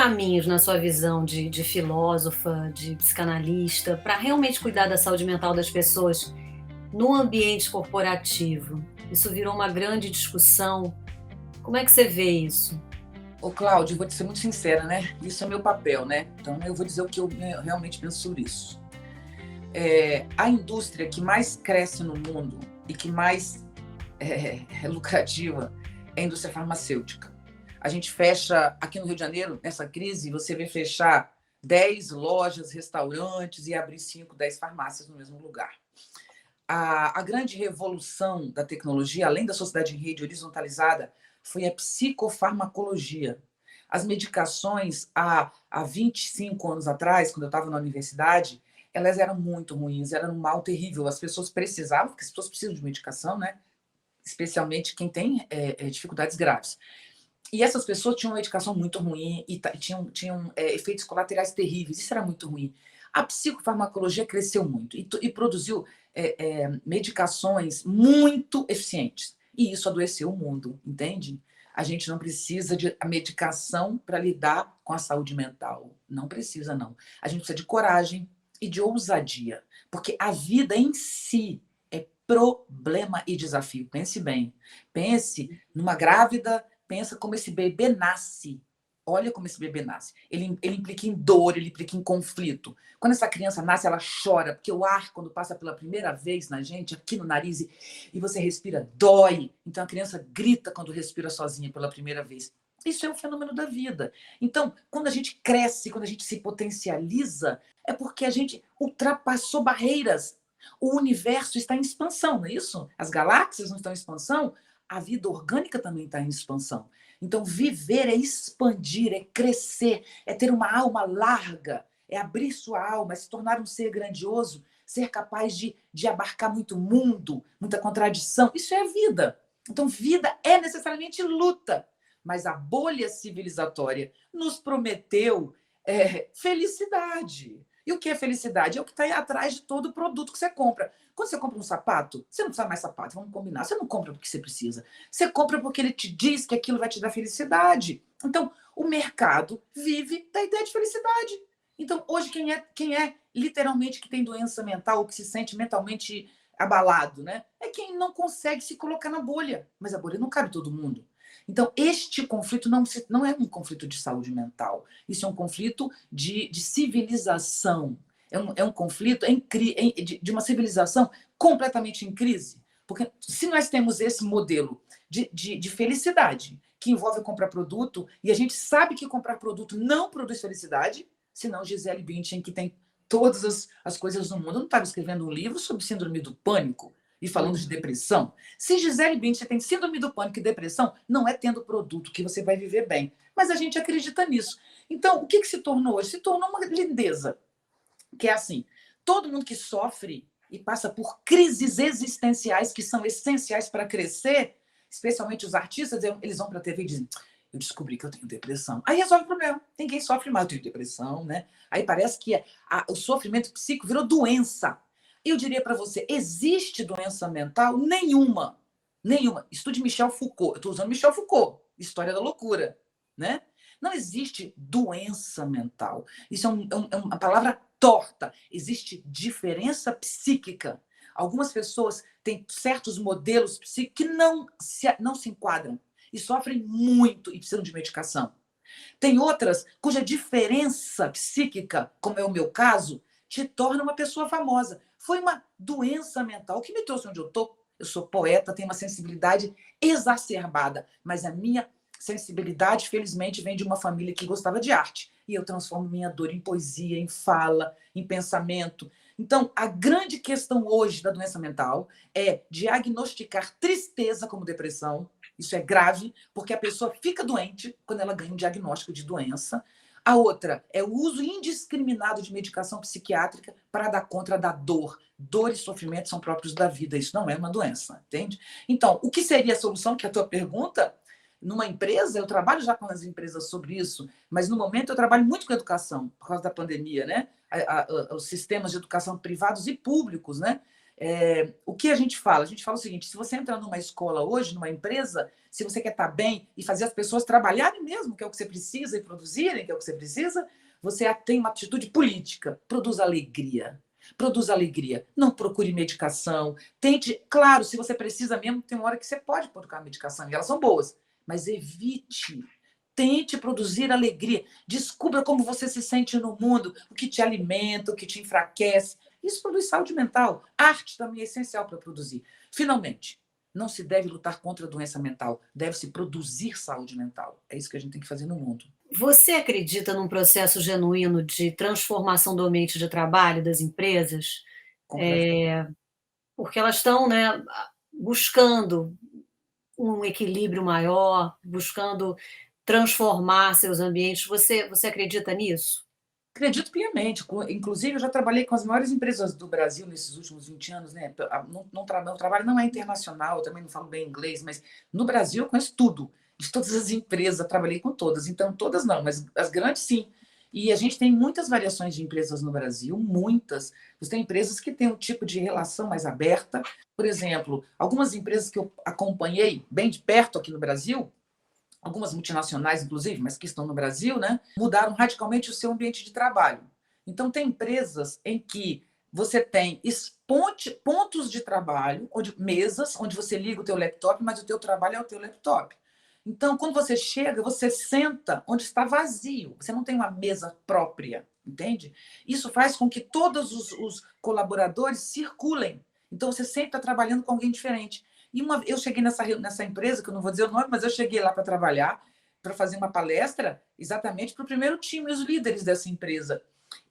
caminhos, na sua visão de filósofa, de psicanalista, para realmente cuidar da saúde mental das pessoas no ambiente corporativo? Isso virou uma grande discussão. Como é que você vê isso? Ô, Cláudio, vou te ser muito sincera, né? Isso é meu papel, né? Então, eu vou dizer o que eu realmente penso sobre isso. A indústria que mais cresce no mundo e que mais é lucrativa é a indústria farmacêutica. A gente fecha, aqui no Rio de Janeiro, nessa crise, você vê fechar 10 lojas, restaurantes e abrir 5, 10 farmácias no mesmo lugar. A grande revolução da tecnologia, além da sociedade em rede horizontalizada, foi a psicofarmacologia. As medicações, há 25 anos atrás, quando eu estava na universidade, elas eram muito ruins, eram um mal terrível. As pessoas precisavam, porque as pessoas precisam de medicação, né? Especialmente quem tem dificuldades graves. E essas pessoas tinham uma medicação muito ruim e tinham efeitos colaterais terríveis. Isso era muito ruim. A psicofarmacologia cresceu muito e produziu medicações muito eficientes. E isso adoeceu o mundo, entende? A gente não precisa de medicação para lidar com a saúde mental. Não precisa, não. A gente precisa de coragem e de ousadia. Porque a vida em si é problema e desafio. Pense bem. Pense numa grávida. Pensa como esse bebê nasce. Olha como esse bebê nasce. Ele implica em dor, ele implica em conflito. Quando essa criança nasce, ela chora, porque o ar, quando passa pela primeira vez na gente, aqui no nariz, e você respira, dói. Então a criança grita quando respira sozinha pela primeira vez. Isso é um fenômeno da vida. Então, quando a gente cresce, quando a gente se potencializa, é porque a gente ultrapassou barreiras. O universo está em expansão, não é isso? As galáxias não estão em expansão? A vida orgânica também está em expansão. Então, viver é expandir, é crescer, é ter uma alma larga, é abrir sua alma, é se tornar um ser grandioso, ser capaz de abarcar muito mundo, muita contradição. Isso é vida. Então, vida é necessariamente luta. Mas a bolha civilizatória nos prometeu felicidade. E o que é felicidade? É o que está aí atrás de todo produto que você compra. Quando você compra um sapato, você não precisa mais sapato, vamos combinar. Você não compra porque você precisa. Você compra porque ele te diz que aquilo vai te dar felicidade. Então, o mercado vive da ideia de felicidade. Então, hoje, quem é literalmente que tem doença mental ou que se sente mentalmente abalado, né? É quem não consegue se colocar na bolha. Mas a bolha não cabe todo mundo. Então, este conflito não é um conflito de saúde mental. Isso é um conflito de civilização. É um conflito de uma civilização completamente em crise. Porque se nós temos esse modelo de felicidade, que envolve comprar produto, e a gente sabe que comprar produto não produz felicidade, senão Gisele Bündchen, que tem todas as coisas no mundo, não estava escrevendo um livro sobre síndrome do pânico e falando de depressão. Se Gisele Bündchen tem síndrome do pânico e depressão, não é tendo produto que você vai viver bem. Mas a gente acredita nisso. Então, o que se tornou hoje? Se tornou uma lindeza. Que é assim, todo mundo que sofre e passa por crises existenciais que são essenciais para crescer, especialmente os artistas, eles vão para a TV e dizem: eu descobri que eu tenho depressão. Aí resolve o problema. Ninguém sofre mais, eu tenho depressão, né? Aí parece que o sofrimento psíquico virou doença. Eu diria para você, existe doença mental? Nenhuma. Nenhuma. Estude Michel Foucault. Eu estou usando Michel Foucault, História da Loucura, né? Não existe doença mental. Isso é uma palavra torta. Existe diferença psíquica. Algumas pessoas têm certos modelos psíquicos que não se enquadram e sofrem muito e precisam de medicação. Tem outras cuja diferença psíquica, como é o meu caso, te torna uma pessoa famosa. Foi uma doença mental que me trouxe onde eu estou. Eu sou poeta, tenho uma sensibilidade exacerbada, mas a minha sensibilidade, felizmente, vem de uma família que gostava de arte. E eu transformo minha dor em poesia, em fala, em pensamento. Então, a grande questão hoje da doença mental é diagnosticar tristeza como depressão. Isso é grave, porque a pessoa fica doente quando ela ganha um diagnóstico de doença. A outra é o uso indiscriminado de medicação psiquiátrica para dar conta da dor. Dor e sofrimento são próprios da vida. Isso não é uma doença, entende? Então, o que seria a solução, que é a tua pergunta? Numa empresa, eu trabalho já com as empresas sobre isso, mas no momento eu trabalho muito com educação, por causa da pandemia, né? Os sistemas de educação privados e públicos, né? O que a gente fala? A gente fala o seguinte: se você entrar numa escola hoje, numa empresa, se você quer estar bem e fazer as pessoas trabalharem mesmo, que é o que você precisa, e produzirem, que é o que você precisa, você tem uma atitude política. Produz alegria. Produz alegria. Não procure medicação. Tente. Claro, se você precisa mesmo, tem uma hora que você pode procurar medicação, e elas são boas, mas evite. Tente produzir alegria. Descubra como você se sente no mundo, o que te alimenta, o que te enfraquece. Isso produz saúde mental. Arte também é essencial para produzir. Finalmente, não se deve lutar contra a doença mental, deve-se produzir saúde mental. É isso que a gente tem que fazer no mundo. Você acredita num processo genuíno de transformação do ambiente de trabalho das empresas? Completamente. Porque elas estão, né, buscando um equilíbrio maior, buscando transformar seus ambientes. Você acredita nisso? Acredito piamente. Inclusive, eu já trabalhei com as maiores empresas do Brasil nesses últimos 20 anos. Né? Meu trabalho não é internacional, eu também não falo bem inglês, mas no Brasil eu conheço tudo. De todas as empresas, trabalhei com todas. Então, todas não, mas as grandes sim. E a gente tem muitas variações de empresas no Brasil, muitas. Você tem empresas que têm um tipo de relação mais aberta. Por exemplo, algumas empresas que eu acompanhei bem de perto aqui no Brasil, algumas multinacionais, inclusive, mas que estão no Brasil, né, mudaram radicalmente o seu ambiente de trabalho. Então, tem empresas em que você tem pontos de trabalho, mesas, onde você liga o teu laptop, mas o teu trabalho é o teu laptop. Então, quando você chega, você senta onde está vazio. Você não tem uma mesa própria, entende? Isso faz com que todos os colaboradores circulem. Então, você sempre está trabalhando com alguém diferente. Eu cheguei nessa empresa, que eu não vou dizer o nome, mas eu cheguei lá para trabalhar, para fazer uma palestra, exatamente para o primeiro time, os líderes dessa empresa.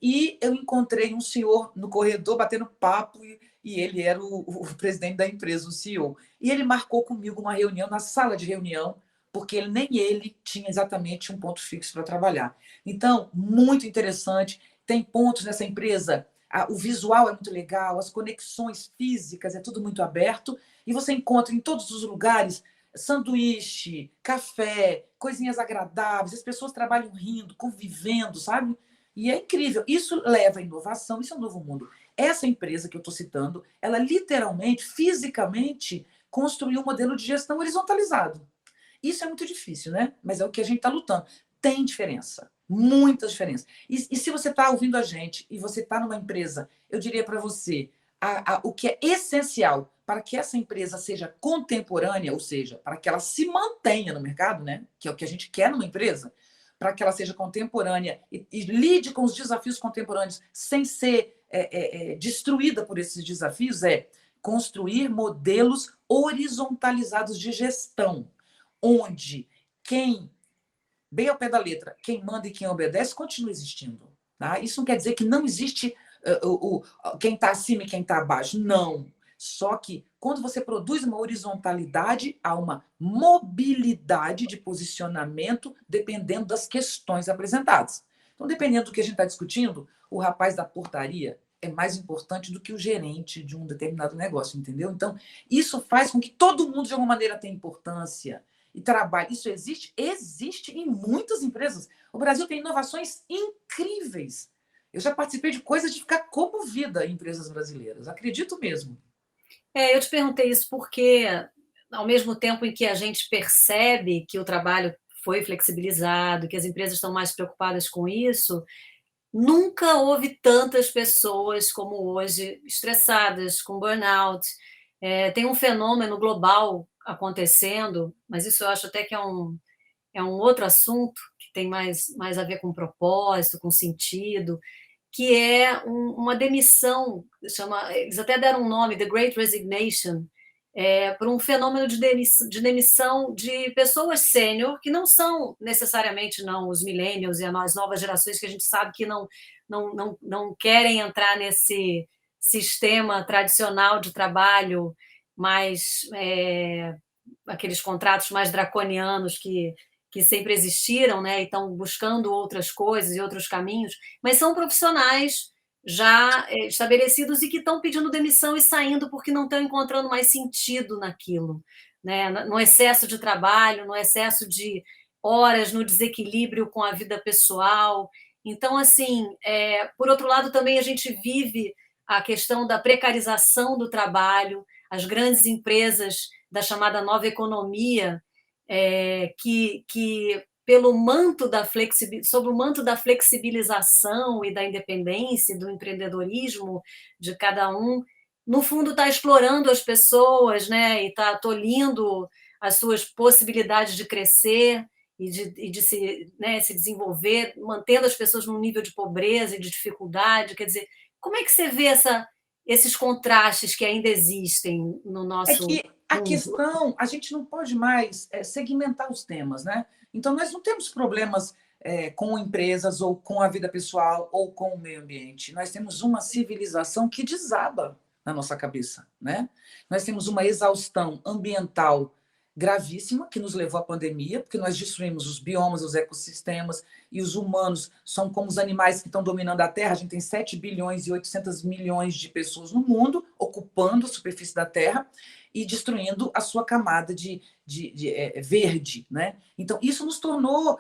E eu encontrei um senhor no corredor batendo papo, e ele era o presidente da empresa, o CEO. E ele marcou comigo uma reunião na sala de reunião, porque nem ele tinha exatamente um ponto fixo para trabalhar. Então, muito interessante. Tem pontos nessa empresa, o visual é muito legal, as conexões físicas, é tudo muito aberto, e você encontra em todos os lugares sanduíche, café, coisinhas agradáveis, as pessoas trabalham rindo, convivendo, sabe? E é incrível. Isso leva à inovação, isso é um novo mundo. Essa empresa que eu estou citando, ela literalmente, fisicamente, construiu um modelo de gestão horizontalizado. Isso é muito difícil, né? Mas é o que a gente está lutando. Tem diferença, muita diferença. E se você está ouvindo a gente e você está numa empresa, eu diria para você, o que é essencial para que essa empresa seja contemporânea, ou seja, para que ela se mantenha no mercado, né? Que é o que a gente quer numa empresa, para que ela seja contemporânea e lide com os desafios contemporâneos sem ser destruída por esses desafios, é construir modelos horizontalizados de gestão, onde quem, bem ao pé da letra, quem manda e quem obedece continua existindo. Tá? Isso não quer dizer que não existe quem está acima e quem está abaixo. Não. Só que quando você produz uma horizontalidade, há uma mobilidade de posicionamento dependendo das questões apresentadas. Então, dependendo do que a gente está discutindo, o rapaz da portaria é mais importante do que o gerente de um determinado negócio, entendeu? Então, isso faz com que todo mundo, de alguma maneira, tenha importância e trabalhe. Isso existe? Existe em muitas empresas. O Brasil tem inovações incríveis. Eu já participei de coisas de ficar comovida em empresas brasileiras, acredito mesmo. Eu te perguntei isso porque, ao mesmo tempo em que a gente percebe que o trabalho foi flexibilizado, que as empresas estão mais preocupadas com isso, nunca houve tantas pessoas como hoje estressadas, com burnout. Tem um fenômeno global acontecendo, mas isso eu acho até que é um outro assunto, que tem mais a ver com propósito, com sentido, que é uma demissão, eles até deram um nome, The Great Resignation, por um fenômeno de demissão de pessoas sênior, que não são necessariamente não os millennials e as novas gerações, que a gente sabe que não querem entrar nesse sistema tradicional de trabalho, mais aqueles contratos mais draconianos que sempre existiram, né, e estão buscando outras coisas e outros caminhos, mas são profissionais já estabelecidos e que estão pedindo demissão e saindo porque não estão encontrando mais sentido naquilo, né, no excesso de trabalho, no excesso de horas, no desequilíbrio com a vida pessoal. Então, assim, por outro lado, também a gente vive a questão da precarização do trabalho, as grandes empresas da chamada nova economia, que pelo manto da sob o manto da flexibilização e da independência, do empreendedorismo de cada um, no fundo está explorando as pessoas, né, e está tolhindo as suas possibilidades de crescer e de se, né, se desenvolver, mantendo as pessoas num nível de pobreza e de dificuldade. Quer dizer, como é que você vê esses contrastes que ainda existem no É nosso que a mundo? questão, a gente não pode mais segmentar os temas, né? Então, nós não temos problemas com empresas, ou com a vida pessoal, ou com o meio ambiente. Nós temos uma civilização que desaba na nossa cabeça, né? Nós temos uma exaustão ambiental gravíssima que nos levou à pandemia, porque nós destruímos os biomas, os ecossistemas, e os humanos são como os animais que estão dominando a Terra. A gente tem 7 bilhões e 800 milhões de pessoas no mundo ocupando a superfície da Terra e destruindo a sua camada de verde, né? Então, isso nos tornou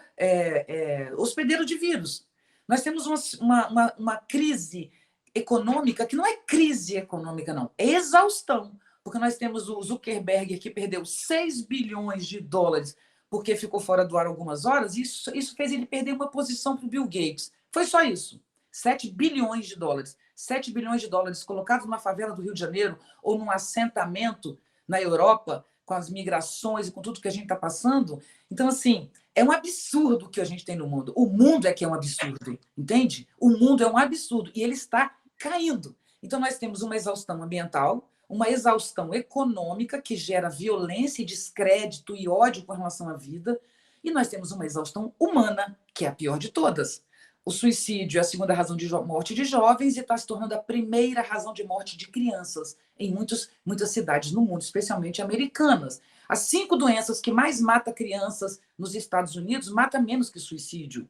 hospedeiro de vírus. Nós temos uma crise econômica que não é crise econômica, não, é exaustão, porque nós temos o Zuckerberg, que perdeu 6 bilhões de dólares porque ficou fora do ar algumas horas, e isso fez ele perder uma posição para o Bill Gates. Foi só isso. 7 bilhões de dólares. 7 bilhões de dólares colocados numa favela do Rio de Janeiro ou num assentamento na Europa, com as migrações e com tudo que a gente está passando. Então, assim, é um absurdo o que a gente tem no mundo. O mundo é que é um absurdo, entende? O mundo é um absurdo e ele está caindo. Então, nós temos uma exaustão ambiental, uma exaustão econômica que gera violência e descrédito e ódio com relação à vida, e nós temos uma exaustão humana, que é a pior de todas. O suicídio é a segunda razão de morte de jovens e está se tornando a primeira razão de morte de crianças em muitas cidades no mundo, especialmente americanas. As 5 doenças que mais matam crianças nos Estados Unidos mata menos que suicídio.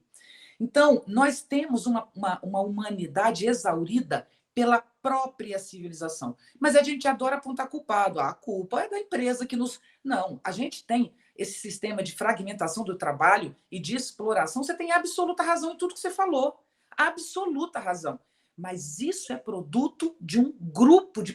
Então, nós temos uma humanidade exaurida pela própria civilização. Mas a gente adora apontar culpado. A culpa é da empresa que nos. Não, a gente tem esse sistema de fragmentação do trabalho e de exploração. Você tem absoluta razão em tudo que você falou. Absoluta razão. Mas isso é produto de um grupo de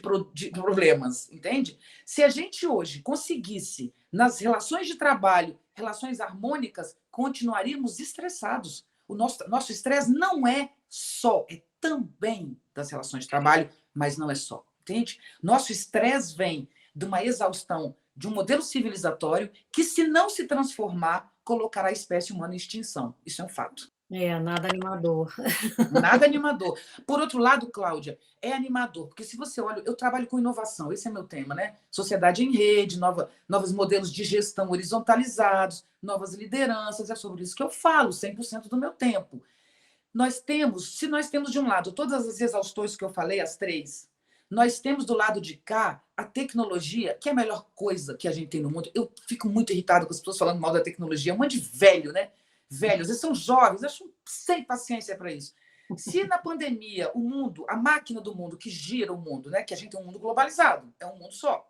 problemas, entende? Se a gente hoje conseguisse, nas relações de trabalho, relações harmônicas, continuaríamos estressados. O nosso estresse não é só, é também das relações de trabalho, mas não é só, entende? Nosso estresse vem de uma exaustão de um modelo civilizatório que, se não se transformar, colocará a espécie humana em extinção. Isso é um fato. Nada animador. Nada animador. Por outro lado, Cláudia, é animador, porque se você olha, eu trabalho com inovação, esse é meu tema, né? Sociedade em rede, novos modelos de gestão horizontalizados, novas lideranças, é sobre isso que eu falo 100% do meu tempo. Se nós temos de um lado todas as exaustões que eu falei, as 3, nós temos do lado de cá a tecnologia, que é a melhor coisa que a gente tem no mundo. Eu fico muito irritado com as pessoas falando mal da tecnologia, um monte de velho, né? Velhos, eles são jovens, eu acho sem paciência para isso. Se na pandemia o mundo, a máquina do mundo que gira o mundo, né, que a gente tem um mundo globalizado, é um mundo só,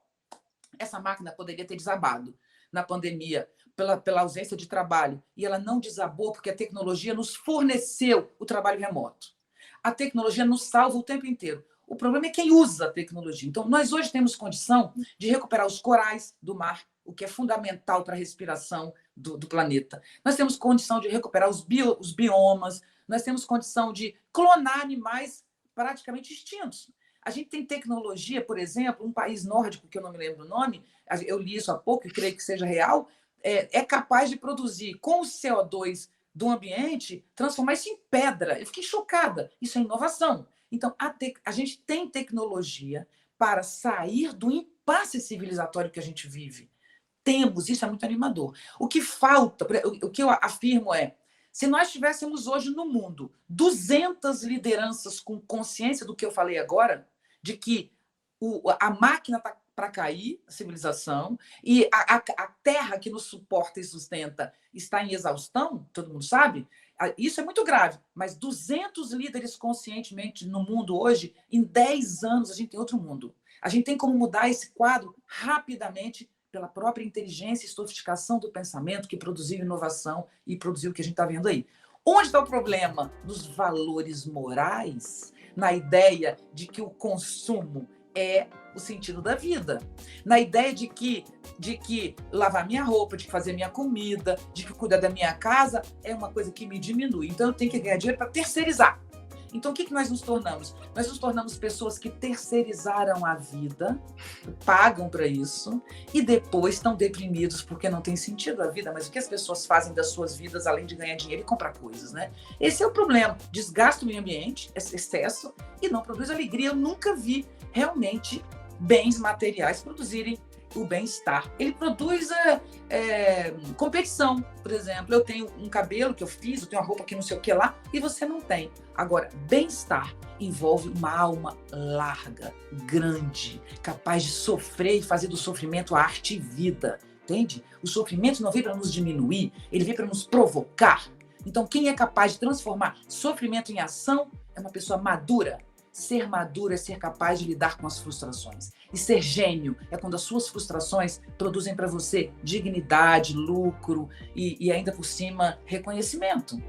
essa máquina poderia ter desabado na pandemia pela ausência de trabalho, e ela não desabou porque a tecnologia nos forneceu o trabalho remoto. A tecnologia nos salva o tempo inteiro. O problema é quem usa a tecnologia. Então, nós hoje temos condição de recuperar os corais do mar, o que é fundamental para a respiração do planeta. Nós temos condição de recuperar os biomas, nós temos condição de clonar animais praticamente extintos. A gente tem tecnologia, por exemplo, um país nórdico, que eu não me lembro o nome, eu li isso há pouco e creio que seja real, é capaz de produzir com o CO2 do ambiente, transformar isso em pedra. Eu fiquei chocada. Isso é inovação. Então, a gente tem tecnologia para sair do impasse civilizatório que a gente vive. Temos, isso é muito animador. O que falta, o que eu afirmo é, se nós tivéssemos hoje no mundo 200 lideranças com consciência do que eu falei agora, de que a máquina está para cair, a civilização, e a terra que nos suporta e sustenta está em exaustão, todo mundo sabe, isso é muito grave, mas 200 líderes conscientemente no mundo hoje, em 10 anos a gente tem outro mundo. A gente tem como mudar esse quadro rapidamente pela própria inteligência e sofisticação do pensamento que produziu inovação e produziu o que a gente está vendo aí. Onde está o problema? Nos valores morais, na ideia de que o consumo é o sentido da vida, na ideia de que lavar minha roupa, de que fazer minha comida, de que cuidar da minha casa é uma coisa que me diminui. Então eu tenho que ganhar dinheiro para terceirizar. Então, o que nós nos tornamos? Nós nos tornamos pessoas que terceirizaram a vida, pagam para isso, e depois estão deprimidos porque não tem sentido a vida. Mas o que as pessoas fazem das suas vidas, além de ganhar dinheiro e comprar coisas, né? Esse é o problema. Desgasta o meio ambiente, esse excesso, e não produz alegria. Eu nunca vi realmente bens materiais produzirem o bem-estar. Ele produz competição, por exemplo. Eu tenho um cabelo que eu fiz, eu tenho uma roupa que não sei o que lá, e você não tem. Agora, bem-estar envolve uma alma larga, grande, capaz de sofrer e fazer do sofrimento a arte e vida, entende? O sofrimento não vem para nos diminuir, ele vem para nos provocar. Então, quem é capaz de transformar sofrimento em ação é uma pessoa madura. Ser maduro é ser capaz de lidar com as frustrações. E ser gênio é quando as suas frustrações produzem para você dignidade, lucro e ainda por cima, reconhecimento.